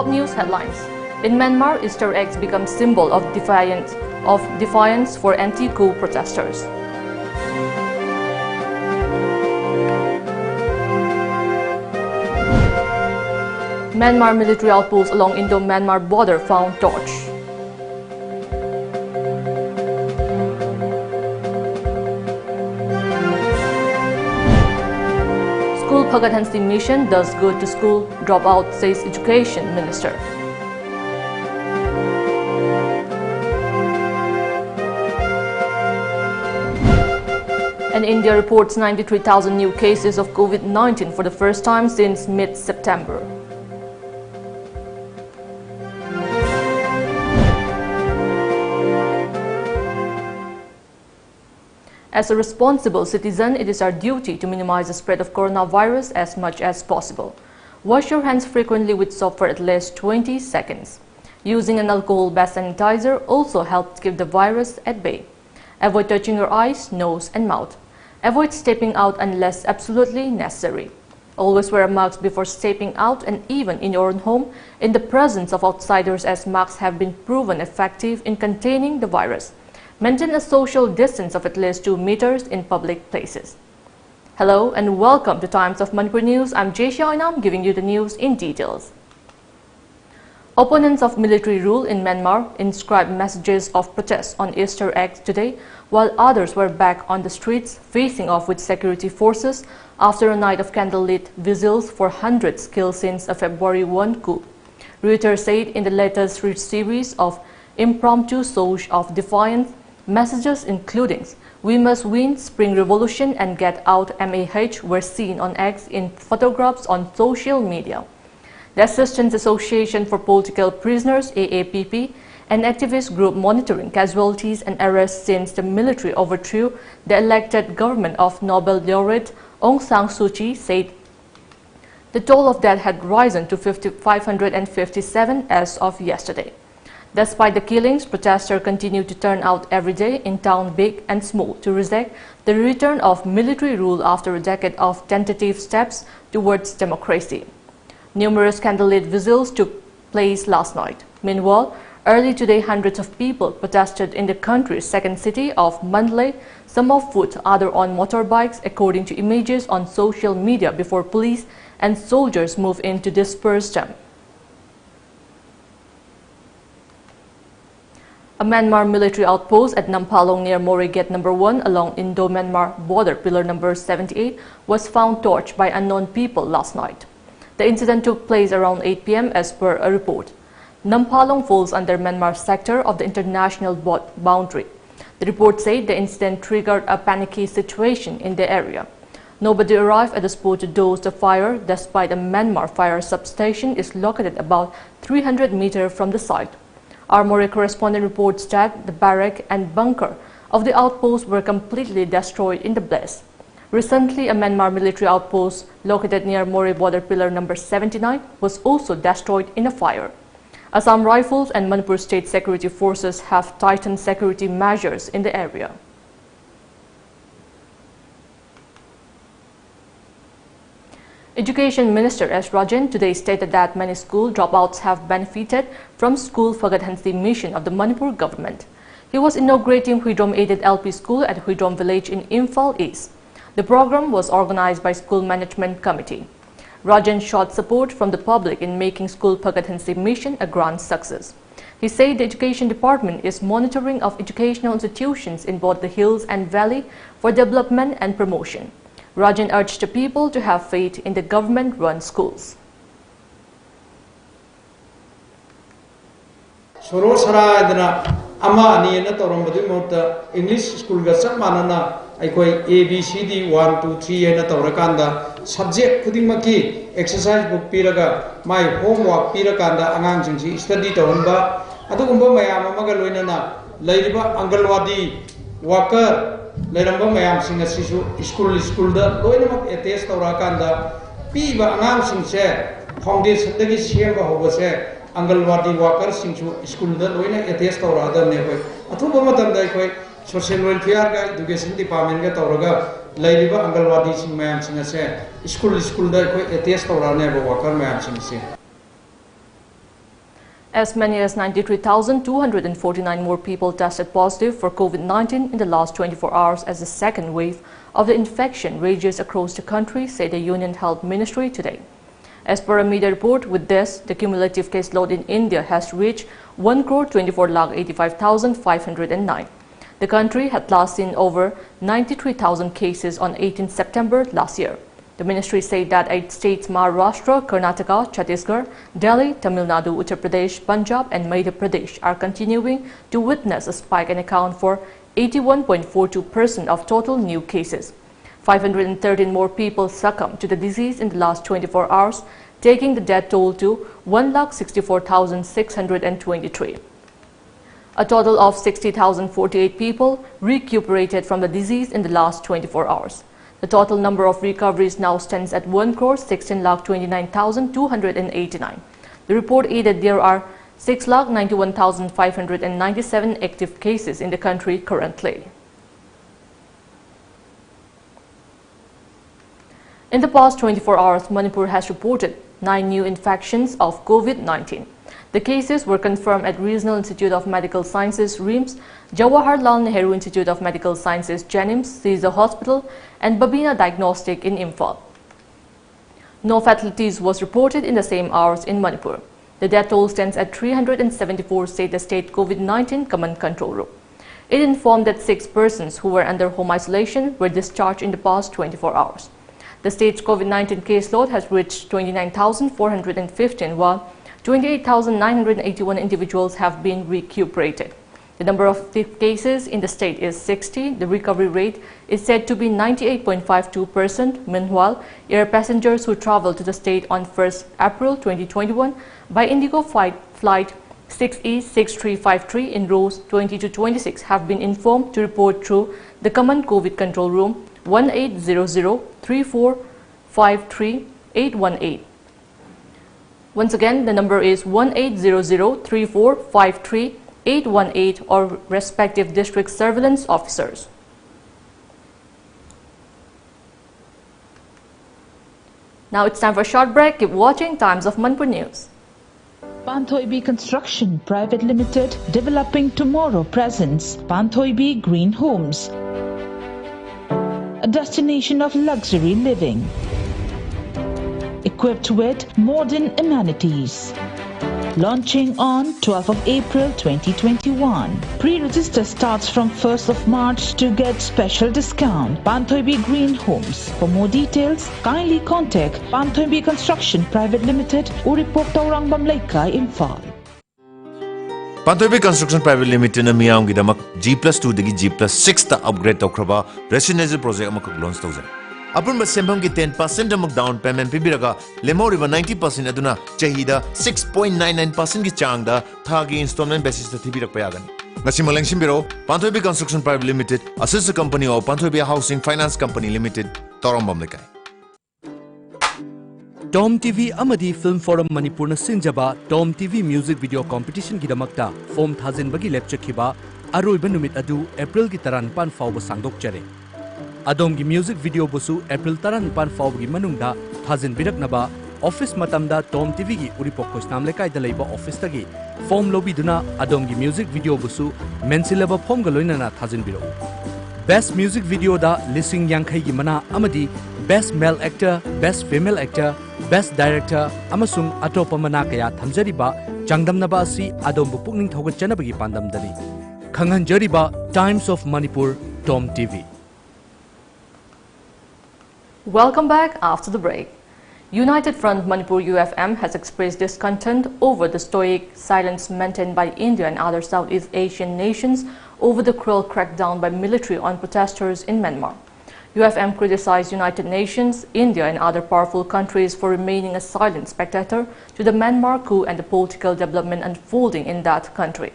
Top news headlines. In Myanmar, Easter eggs become symbol of defiance for anti-coup protesters. Myanmar military outposts along Indo-Myanmar border found torch. School Bhagat Hansi mission does good to school dropout, says Education Minister. And India reports 93,000 new cases of COVID-19 for the first time since mid-September. As a responsible citizen, it is our duty to minimize the spread of coronavirus as much as possible. Wash your hands frequently with soap for at least 20 seconds. Using an alcohol-based sanitizer also helps keep the virus at bay. Avoid touching your eyes, nose, and mouth. Avoid stepping out unless absolutely necessary. Always wear a mask before stepping out and even in your own home in the presence of outsiders, as masks have been proven effective in containing the virus. Maintain a social distance of at least 2 meters in public places. Hello and welcome to Times of Manipur News. I'm JESSIA and I'm giving you the news in details. Opponents of military rule in Myanmar inscribed messages of protest on Easter eggs today, while others were back on the streets facing off with security forces after a night of candlelit vigils for hundreds killed since a February 1 coup. Reuters said in the latest series of impromptu shows of defiance, messages including "We must win Spring Revolution and get out MAH" were seen on X in photographs on social media. The Assistance Association for Political Prisoners (AAPP), an activist group monitoring casualties and arrests since the military overthrew the elected government of Nobel laureate Aung San Suu Kyi, said the toll of death had risen to 557 as of yesterday. Despite the killings, protesters continue to turn out every day in town big and small to reject the return of military rule after a decade of tentative steps towards democracy. Numerous candlelit vigils took place last night. Meanwhile, early today, hundreds of people protested in the country's second city of Mandalay, some on foot, others on motorbikes, according to images on social media, before police and soldiers moved in to disperse them. A Myanmar military outpost at Nampalong near Mori Gate No. 1 along Indo-Myanmar border pillar No. 78 was found torched by unknown people last night. The incident took place around 8 p.m. as per a report. Nampalong falls under Myanmar sector of the international boundary. The report said the incident triggered a panicky situation in the area. Nobody arrived at the spot to douse the fire, despite a Myanmar fire substation is located about 300 meters from the site. Our Mori correspondent reports that the barrack and bunker of the outpost were completely destroyed in the blaze. Recently, a Myanmar military outpost located near Mori border pillar No. 79 was also destroyed in a fire. Assam Rifles and Manipur State Security Forces have tightened security measures in the area. Education Minister S. Rajan today stated that many school dropouts have benefited from School Bhagat Hansi mission of the Manipur government. He was inaugurating Huidrom aided LP school at Huidrom village in Imphal East. The program was organized by School Management Committee. Rajan sought support from the public in making School Bhagat Hansi mission a grand success. He said the Education Department is monitoring of educational institutions in both the hills and valley for development and promotion. Rajan urged the people to have faith in the government-run schools. Soro saradana ama ani na torambadu mota English school ga chap manana aikoi ABCD 1 2 3 na torakanda subject khudimaki exercise book piraga my homework pirakanda angang jingsi study tawamba adugumba mayam amaga loinana leiriba angalwadi worker Leramba mayam sing asisu school da loinamak attest tawrakanda piba angang singse foundation dagi semba hobase Angalwadi worker singsu school da loina attest tawrada ne koi athuba matam dai koi social welfare ga education department ga tawraga lairiba Angalwadi sing mayam sing ase school da koi attest tawrane ba worker mayam sing se As many as 93,249 more people tested positive for COVID-19 in the last 24 hours as the second wave of the infection rages across the country, said the Union Health Ministry today. As per a media report, with this, the cumulative caseload in India has reached 1,24,85,509. The country had last seen over 93,000 cases on 18 September last year. The ministry said that 8 states, Maharashtra, Karnataka, Chhattisgarh, Delhi, Tamil Nadu, Uttar Pradesh, Punjab and Madhya Pradesh are continuing to witness a spike and account for 81.42% of total new cases. 513 more people succumbed to the disease in the last 24 hours, taking the death toll to 1,64,623. A total of 60,048 people recuperated from the disease in the last 24 hours. The total number of recoveries now stands at 1,16,29,289. The report added there are 6,91,597 active cases in the country currently. In the past 24 hours, Manipur has reported 9 new infections of COVID-19. The cases were confirmed at Regional Institute of Medical Sciences (RIMS), Jawaharlal Nehru Institute of Medical Sciences (JENIMS), Caesar Hospital, and Babina Diagnostic in Imphal. No fatalities was reported in the same hours in Manipur. The death toll stands at 374, said the state COVID-19 Command Control Room. It informed that 6 persons who were under home isolation were discharged in the past 24 hours. The state's COVID-19 caseload has reached 29,415, while 28,981 individuals have been recuperated. The number of cases in the state is 60. The recovery rate is said to be 98.52%. Meanwhile, air passengers who traveled to the state on 1st April 2021 by Indigo flight 6E6353 in rows 20 to 26 have been informed to report through the Command COVID Control Room 1800-3453-818. Once again, the number is 1800-3453-818 or respective district surveillance officers. Now it's time for a short break. Keep watching Times of Manipur News. Panthoibi Construction Private Limited, developing tomorrow presents Panthoibi Green Homes, a destination of luxury living, equipped with modern amenities. Launching on 12th of April 2021. Pre-register starts from 1st of March to get special discount. Panthoibi Green Homes. For more details, kindly contact Panthoibi Construction Private Limited, Uripok Taurangam Laikai, Imphal. Panthoibi Construction Private Limited na miyam gidamak G+2 dagi G+6 ta upgrade tawkraba residential project amakak launch tawjare. Upon Sembam ki 10% amak down payment pibiraga lemoriba 90% aduna chahida 6.99% ki changda thagi installment basis ta thibirak payagan. Ngasi malangsim biro Panthoibi Construction Private Limited, a sister company of Panthoibi Housing Finance Company Limited, Torambam Lekai. TOMTV amadi Film Forum Manipur na sinjaba TOMTV Music Video Competition ki damakta form thazin bagi lepchakhiba aroiba numit adu April ki taranpan fawba sangdok chare. Adom ki music video busu April taranpan fawba ki manungda thazin biraknaba office matamda TOMTV ki uripok kosnam lekai da leiba office tagi form lobby duna adom ki music video busu mensilaba form ga loinana thazin biro. Best music video da listing yankhai ki mana amadi Best Male Actor, Best Female Actor, Best Director, amasung atopa mana kaya thamjariba changdamnaba asi adombu pukning thogatchanabagi pandamdani. Khanghanjariba Times of Manipur, TOMTV. Welcome back after the break. United Front Manipur UFM has expressed discontent over the stoic silence maintained by India and other Southeast Asian nations over the cruel crackdown by military on protesters in Myanmar. UFM criticized United Nations, India and other powerful countries for remaining a silent spectator to the Myanmar coup and the political development unfolding in that country.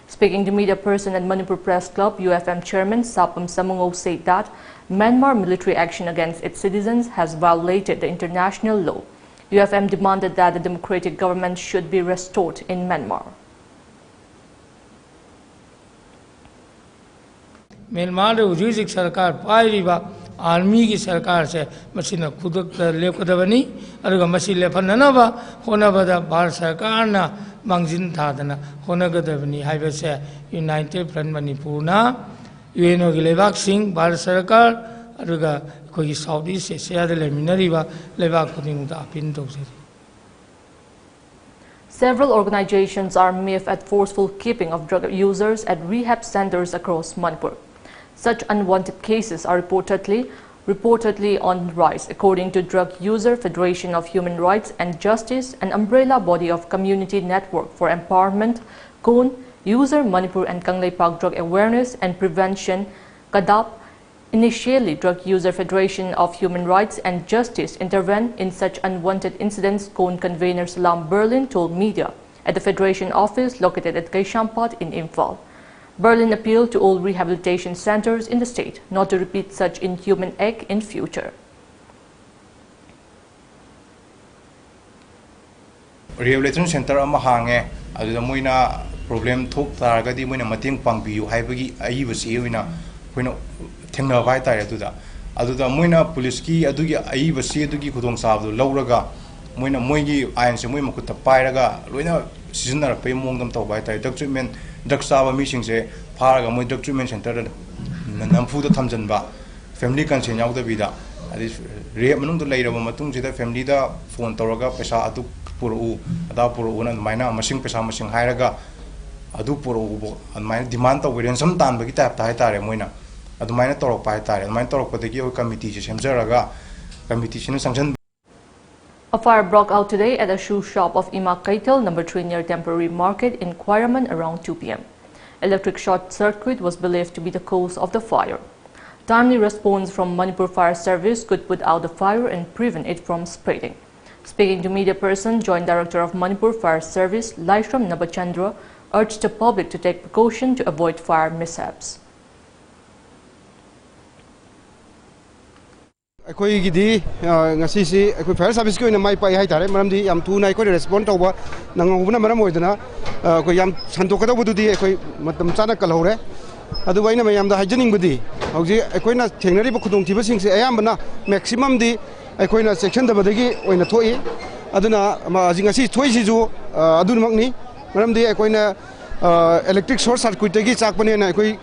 Speaking to media person at Manipur Press Club, UFM Chairman Sapam Samungo said that Myanmar military action against its citizens has violated the international law. UFM demanded that the democratic government should be restored in Myanmar. Myanmar Ujik Sarkar Pairiba Army की सरकार से machine खुद लेपकदबनी अरुगा machine लेफननबा होनबदा Bharat सरकार ना mangzin thadana honagadabani haibase United Front Manipurna UNO gi lebak sing Bharat Sarkar aduga khoi Southeast Asia de leminariba lebak khuding da apin tawjari. Several organizations are miffed at forceful keeping of drug users at rehab centers across Manipur. Such unwanted cases are reportedly on the rise, according to Drug User Federation of Human Rights and Justice, an umbrella body of Community Network for Empowerment, KON, User Manipur and Kangleipak Drug Awareness and Prevention, KADAP. Initially, Drug User Federation of Human Rights and Justice intervened in such unwanted incidents, KON convener Salam Berlin told media at the Federation office located at Kaishampat in Imphal. Berlin appealed to all rehabilitation centers in the state not to repeat such inhuman act in future. Rehabilitation center ama hange aduda moina problem thok taragadi moina mating pangbiu haibagi aibasi oina hoina thengna vai tare aduda moina police ki adugi aibasi adugi khudong sabdu lawraga moina moigi ain se moi makutta pairaga loina seasonar pe mongdam taw vai tare drug treatment drug saba mi singse pharaga moi drug treatment center namfu da thamjanba family consent yaw da bida adi rehab manung da leiraba matung jida family da phone tawraga paisa adu puru ada puru na maina masing pesa masing hairaga adu puru bo maina demand taw wiren sam tan bagi tap ta tare moina adu maina torok pa tare maina torok padagi o committee se semjaraga committee sinu sanction. A fire broke out today at a shoe shop of Ima Kaitel, number 3 near Temporary Market in Quiraman around 2 p.m. Electric short circuit was believed to be the cause of the fire. Timely response from Manipur Fire Service could put out the fire and prevent it from spreading. Speaking to media person, Joint Director of Manipur Fire Service, Laishram Nabachandra, urged the public to take precaution to avoid fire mishaps. Akoi gidi ngasi si akoi fire service ko ina mai pai hai tare maram di yam tu nai ko respond tawba nangubna maram oidana ko yam santok da budu di akoi matam chana kalhore adu baina mayam da haijening budi hauji akoi na thengnari bu khudong thiba sing se ayambana maximum di akoi na section da badagi oina thoi aduna ngasi thoi si ju adun makni maram di akoi na electric short circuit gi chakpane na akoi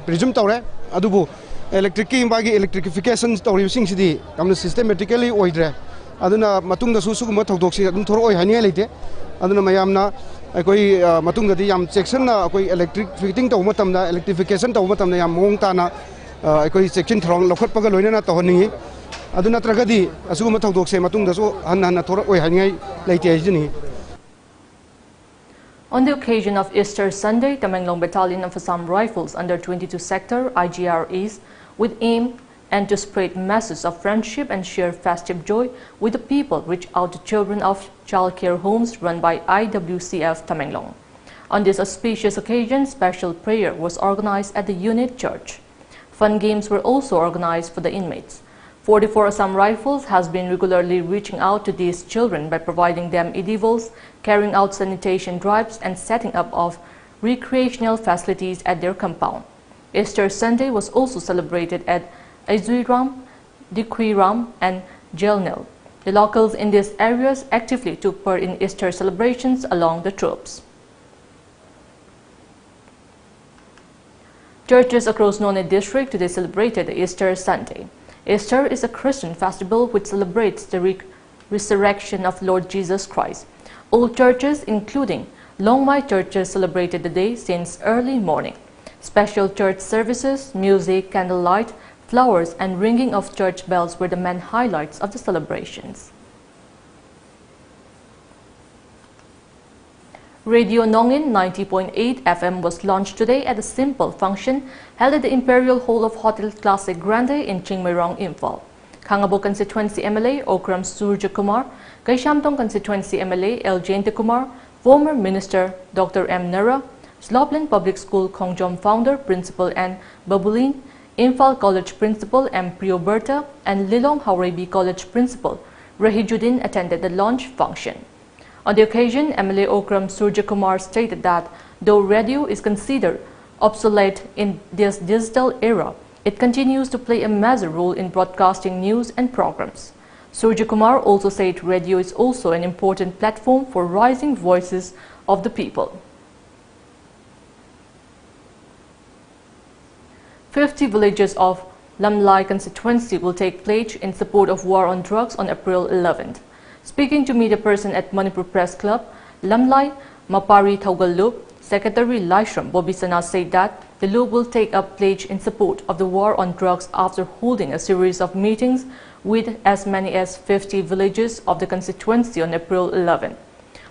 presume tawre adubu electric bagi electrification story sing sidi kamna systematically oidre aduna matung da su su ma thodok si adun thoro oi hani leite aduna mayamna akoi matung da di yam section na akoi electric fitting taw matam da electrification taw matam da yam mong ta na akoi section throng lokhat paga loina na tawni aduna tragadi asu ma thodok se matung da su han thoro oi hani leite jini. On the occasion of Easter Sunday, Tamenglong Battalion of Assam Rifles under 22 Sector IGREs with aim and to spread messages of friendship and share festive joy with the people reach out to children of child care homes run by IWCF Tamenglong. On this auspicious occasion, special prayer was organized at the unit church. Fun games were also organized for the inmates. 44 Assam Rifles has been regularly reaching out to these children by providing them edibles, carrying out sanitation drives and setting up of recreational facilities at their compound. Easter Sunday was also celebrated at Azuiram, Dikwiram and Jelnil. The locals in these areas actively took part in Easter celebrations along the troops. Churches across None district today celebrated Easter Sunday. Easter is a Christian festival which celebrates the resurrection of Lord Jesus Christ. All churches, including Longmai churches, celebrated the day since early morning. Special church services, music, candlelight, flowers, and ringing of church bells were the main highlights of the celebrations. Radio Nongin 90.8 FM was launched today at a simple function held at the Imperial Hall of Hotel Classic Grande in Chingmairong, Imphal. Kangabo Constituency MLA Okram Surja Kumar, Kaishamtong Constituency MLA L. Jainta Kumar, former Minister Dr. M. Nara, Sloplin Public School Kongjom founder, Principal N. Babulin, Imphal College Principal M. Priyoberta, and Lilong Haurebi College Principal Rahijuddin attended the launch function. On the occasion, MLA Okram Surja Kumar stated that though radio is considered obsolete in this digital era, it continues to play a major role in broadcasting news and programs. Surja Kumar also said radio is also an important platform for rising voices of the people. 50 villages of Lamlai constituency will take pledge in support of war on drugs on April 11th. Speaking to media person at Manipur Press Club, Lamlai Mapari Thaugallup Secretary Laishram Bobisana said that the Lup will take up pledge in support of the war on drugs after holding a series of meetings with as many as 50 villages of the constituency on April 11.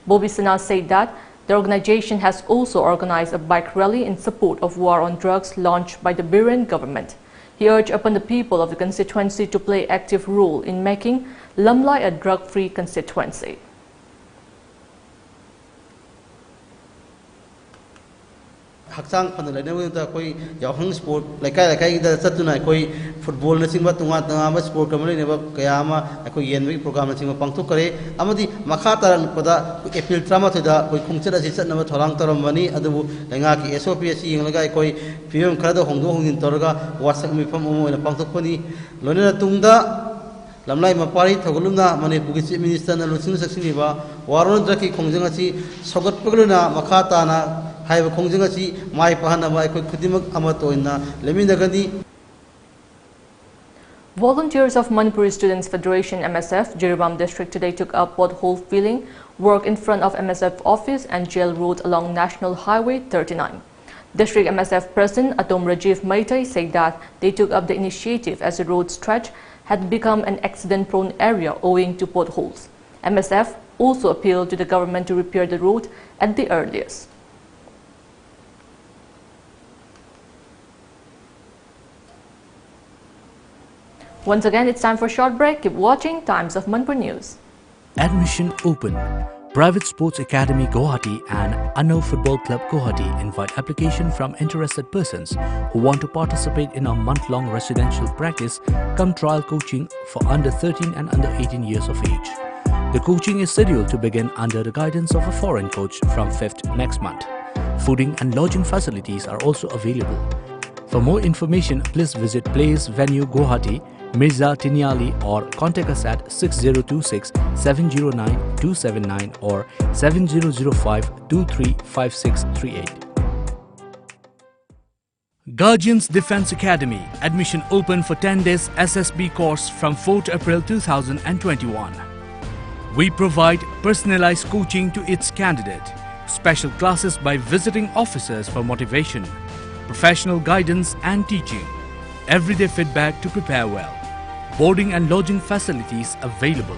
Bobisana said that the organization has also organized a bike rally in support of war on drugs launched by the Biren government. He urged upon the people of the constituency to play active role in making Lamlai a drug-free constituency. Hakchang phana laina wita koi yauhang sport laikai da chatuna koi football na singba tunga sport kamle ne ba kayama koi yenwi program na singba pangthok kare amadi makha tarang pada April 13 da koi khungchara si chatna tholang taram mani adu lenga ki SOP si yinglaga koi film khara hongdo hongin torga wasak mi pham mo na pangthok pani loina tungda Lamlai Mapari Thaugallup Manipur Chief Minister na lusing saksini ba waron draki khongjang asi sogat pagluna makha ta na Volunteers of Manipuri Students Federation MSF Jiribam district today took up pothole filling work in front of MSF office and jail road along National Highway 39. District MSF President Atom Rajiv Maitai said that they took up the initiative as the road stretch had become an accident-prone area owing to potholes. MSF also appealed to the government to repair the road at the earliest. Once again, it's time for a short break. Keep watching Times of Manipur News. Admission open. Private Sports Academy Guwahati and Anno Football Club Guwahati invite application from interested persons who want to participate in a month-long residential practice cum trial coaching for under 13 and under 18 years of age. The coaching is scheduled to begin under the guidance of a foreign coach from 5th next month. Fooding and lodging facilities are also available. For more information, please visit Place Venue Guwahati, Mirza Tiniali, or contact us at 6026 709 279 or 7005 235638. Guardians Defense Academy. Admission open for 10 days SSB course from 4th April 2021. We provide personalized coaching to its candidate, special classes by visiting officers for motivation, professional guidance and teaching, everyday feedback to prepare well. Boarding and lodging facilities available.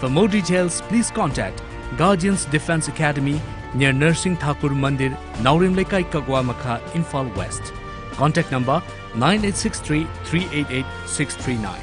For more details, please contact Guardians Defense Academy near Nursing Thakur Mandir, Naurim Lekai Kagwa Makha, Imphal West. Contact number 9863 388 639.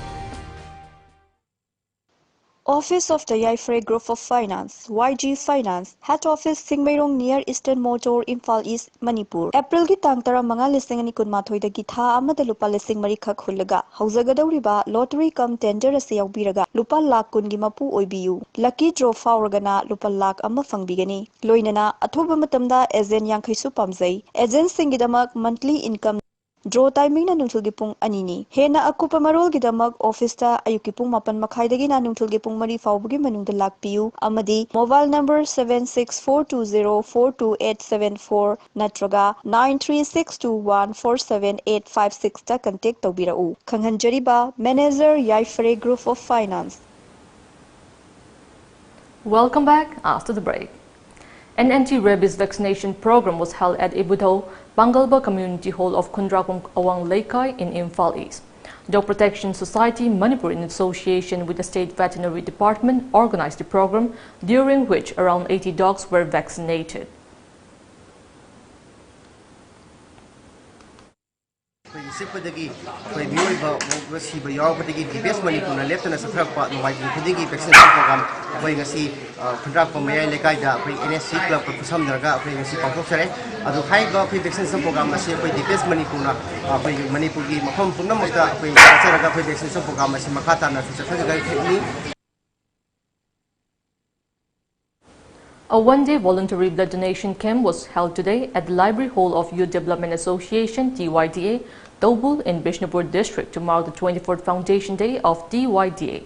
Office of the Yaifre Group of Finance, YG Finance, Head Office Singmairong near Eastern Motor, Imphal East, Manipur. April ki tang tara manga listing ani kunmathoi da githa amada lupa listing mari khak hullaga hauzagadawriba lottery cum tender ase yaubiraga lupa lakh kun gi mapu oibiu. Lucky draw faurgana lupa lakh amma fangbigani. Loinana athoba matamda agent yankhaisu pamjai. Agent singidamak monthly income draw timing na nungthulgi pung anini. Hena akupa marol gidamak office ta ayuki pung mapan makhaidagi na nungthulgi pung mari faubugi manungda lakpiu amadi mobile number 76420428874 natraga 936214785 ta contact tawbirau. Khanghanjariba Manager Yaifre Group of Finance. Welcome back after the break. An anti-rabies vaccination program was held at Ibudho, Bangalba Community Hall of Kundrakung Awang Laikai in Imphal East. Dog Protection Society Manipur, in association with the State Veterinary Department, organized the program, during which around 80 dogs were vaccinated. Sipadagi, Miuba, Siba Yarbadagi, the best Manipur, left and a subtract part of Pudigi vaccination program, playing a sea, contract from Maya Lekaida, NSC Club for some Naga, playing a sea of Fokare, the high golf vaccination program, the best Manipuna, Manipuri, Mahom Punamaka, Saraga vaccination program, Makata, and the A one-day voluntary blood donation camp was held today at the Library Hall of Youth Development Association (DYDA) Dobul in Bishnupur district to mark the 24th Foundation Day of DYDA.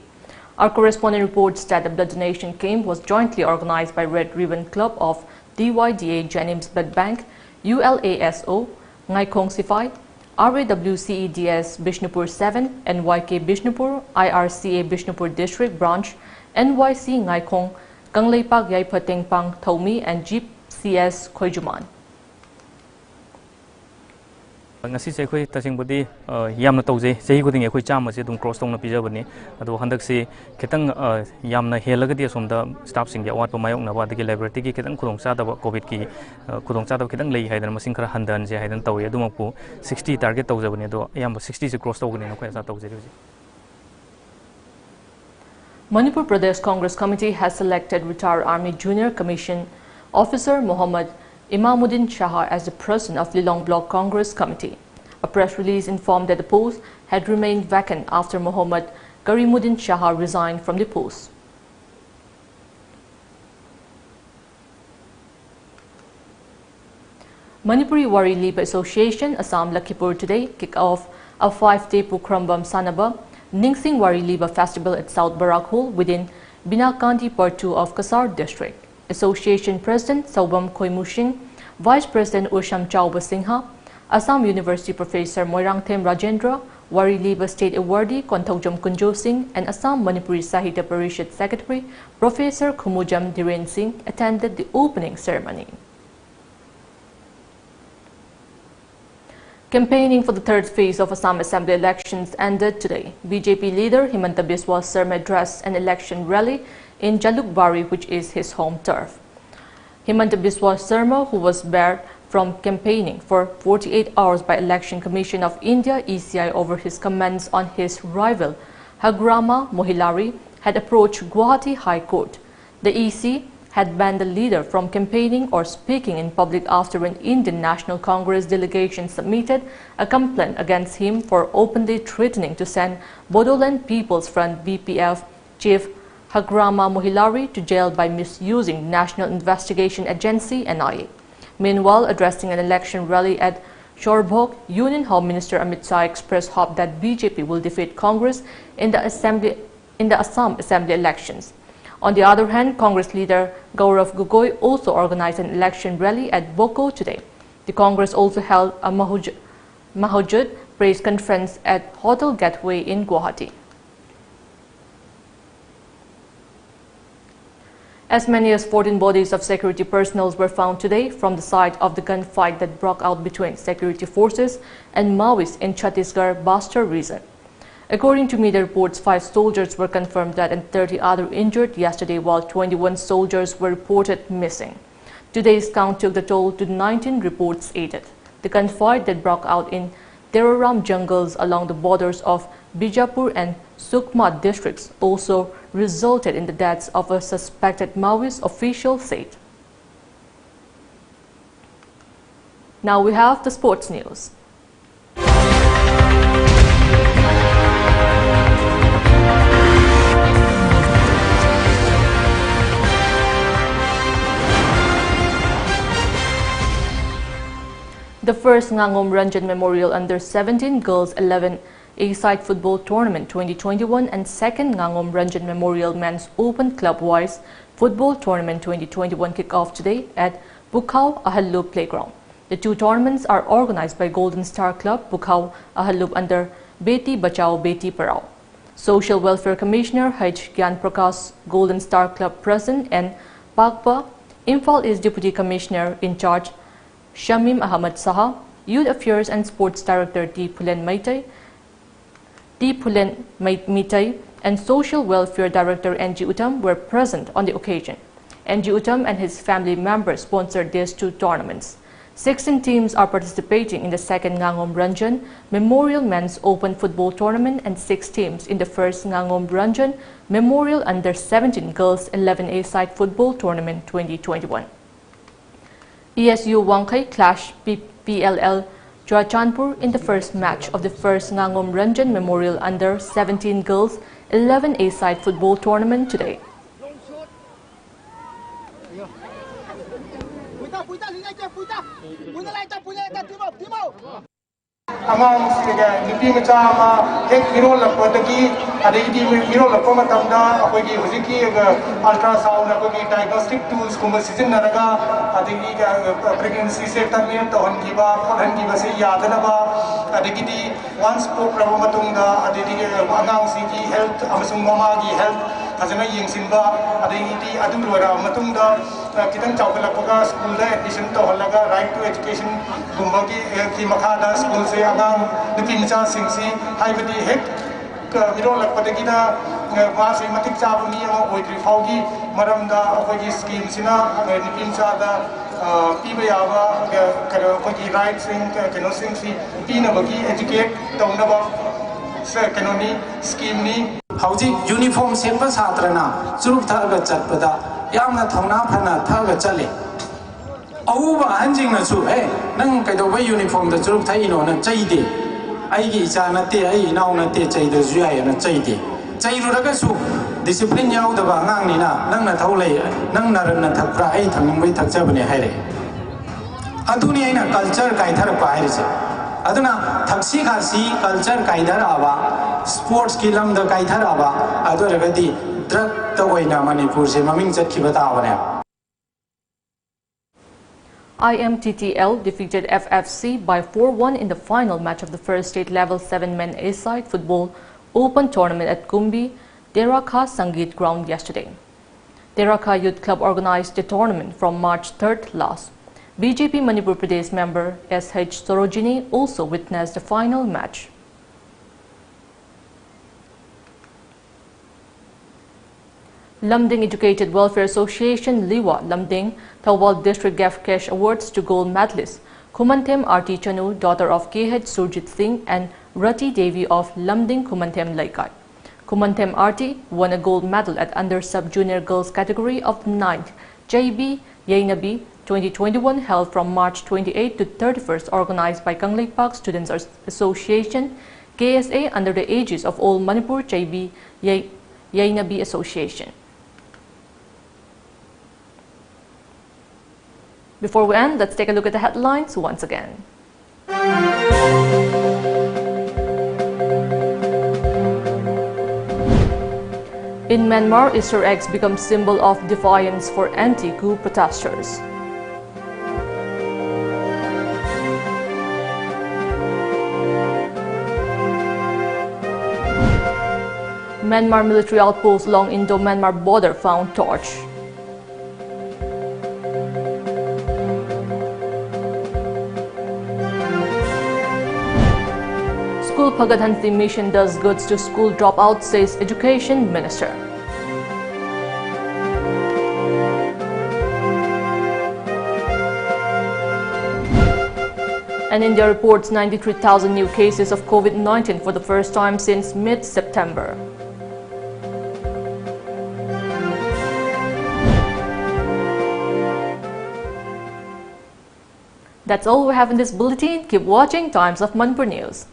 Our correspondent reports that the blood donation camp was jointly organized by Red Ribbon Club of DYDA Jenims Blood Bank, ULASO, Ngaikong Sifai, RAWCEDS Bishnupur 7, NYK Bishnupur, IRCA Bishnupur District Branch, NYC Ngaikong, Kangleipak Yaipateng Pang Thomi, and GCS Khoijuman. ngasi se khoi tasing bodi yamna tawje sehi goding khoi cham se dum cross tong na pija bani ado handak se khitang yamna helaga di somda staff sing ya wat pa mayok na ba de library ki khitang khudong cha da covid ki khudong cha da khitang lei haidan masing khara handan je haidan tawi adu makpu 60 target tawje bani do yam 60 se cross tawgani na khoi sa tawje ri Manipur Pradesh Congress Committee has selected retired Army Junior Commission Officer Muhammad Imamuddin Shah as the president of Lilong Block Congress Committee. A press release informed that the post had remained vacant after Muhammad Karimuddin Shah resigned from the post. Manipuri Wari Liba Association, Assam Lakhimpur today kicked off a 5-day Pukrambam Sanaba Ningsing Wari Liba Festival at South Barak Hall within Binakandi Part 2 of Kasar District. Association President Saubam Khoimushing, Vice President Usham Chauba Singha, Assam University Professor Moirangthem Rajendra, Wari Liba State Awardee Kontaujam Kunjo Singh, and Assam Manipuri Sahitya Parishad Secretary Professor Khumujam Dhiren Singh attended the opening ceremony. Campaigning for the third phase of Assam Assembly elections ended today. BJP leader Himanta Biswa Sarma addressed an election rally in Jalukbari, which is his home turf. Himanta Biswa Sarma, who was barred from campaigning for 48 hours by Election Commission of India (ECI) over his comments on his rival Hagrama Mohilari, had approached Guwahati High Court. The EC had banned the leader from campaigning or speaking in public after an Indian National Congress delegation submitted a complaint against him for openly threatening to send Bodoland People's Front (BPF) chief Hagrama Mohilari to jail by misusing National Investigation Agency (NIA). Meanwhile, addressing an election rally at Shorbok, Union Home Minister Amit Shah expressed hope that BJP will defeat Congress in the Assam Assembly elections. On the other hand, Congress leader Gaurav Gogoi also organized an election rally at Boko today. The Congress also held a Mahujud press conference at Hotel Gateway in Guwahati. As many as 14 bodies of security personnel were found today from the site of the gunfight that broke out between security forces and Maoists in Chhattisgarh Bastar region. According to media reports, 5 soldiers were confirmed dead and 30 others injured yesterday, while 21 soldiers were reported missing. Today's count took the toll to 19 reports aided. The gunfight that broke out in Teraram jungles along the borders of Bijapur and Sukma districts also resulted in the deaths of a suspected Maoist, official said. Now we have the sports news. The first Ngangom Ranjan Memorial Under-17 Girls 11 A-Side Football Tournament 2021 and second Ngangom Ranjan Memorial Men's Open Club-wise Football Tournament 2021 kick off today at Bukhao Ahalub Playground. The two tournaments are organized by Golden Star Club Bukhao Ahalub under Beti Bachao Beti Parao. Social Welfare Commissioner H. Gyan Prakash, Golden Star Club President, and Pakpa, Imphal East Deputy Commissioner in charge Shamim Ahmad Saha, Youth Affairs and Sports Director D. Pulen Mitai, and Social Welfare Director N.G. Uttam were present on the occasion. N.G. Uttam and his family members sponsored these two tournaments. 16 teams are participating in the second Ngangom Ranjan Memorial Men's Open Football Tournament and 6 teams in the first Ngangom Ranjan Memorial Under-17 Girls 11 A-Side Football Tournament 2021. ESU Wangkai clashed PLL Churachandpur in the first match of the first Ngangom Ranjan Memorial Under-17 Girls 11 A-Side Football Tournament today. angang siga nupi macha ma hek miro lakpa dagi adigi miro lakpa matamda akogi hujiki ultrasound akogi diagnostic tools kuma sizin naraga adigi pregnancy se terminate to hangiba hangiba se yadanaba adigi di once program matungda adigi angang sigi health amasung mama gi health fazana yengsinba adigi di adu lora matungda kitang chawkalakpa school da admission to halaga right to education gumbagi ki makhada school se angang nupi macha singsi haibadi hek miro lakpadagi na maasi matik chabu mi ama oidri faugi maramda akogi scheme sina nupi macha da piba yawa karo akogi right sing kano sing si pina bagi educate taunaba kanoni scheme ni hauji uniform senpa satrana churup thaga chatpada yamna thongna phana thaga chale auba hanjing na chu nang kaido ba uniform da churup thai no na chaide aigi cha na te ai nau na te chaide zuya ya na chaide chairu daga su discipline yaw da ba ngang ni na nang na thau lei nang na ran na thakra ai thangning bai thakcha bane haire aduni ai na culture kai thar pa haire se aduna thaksi khasi culture kai dhar aba sports ki lam da kai thar aba adu ragadi drug ta oina manipur se maming chat ki bata bane IMTTL defeated FFC by 4-1 in the final match of the first state level 7-man A-side football open tournament at Kumbi, Deraka Sangeet ground yesterday. Deraka Youth Club organized the tournament from March 3rd last. BJP Manipur Pradesh member SH Sorojini also witnessed the final match. Lamding Educated Welfare Association Liwa Lamding Thawal District gave cash awards to gold medalists Kumantem Arti Chanu, daughter of KH Surjit Singh, and Rati Devi of Lamding Kumantem Laikai. Kumantem Arti won a gold medal at under sub-junior girls category of the 9th JB Yainabi 2021 held from March 28 to 31st, organized by Kanglei Park Students Association KSA under the aegis of All Manipur JB Yainabi Association. Before we end, let's take a look at the headlines once again. In Myanmar, Easter eggs become symbol of defiance for anti-coup protesters. Myanmar military outpost along Indo-Myanmar border found torch. School Pagadhanti mission does goods to school dropouts, says Education Minister. And India reports 93,000 new cases of COVID-19 for the first time since mid-September. That's all we have in this bulletin. Keep watching Times of Manipur News.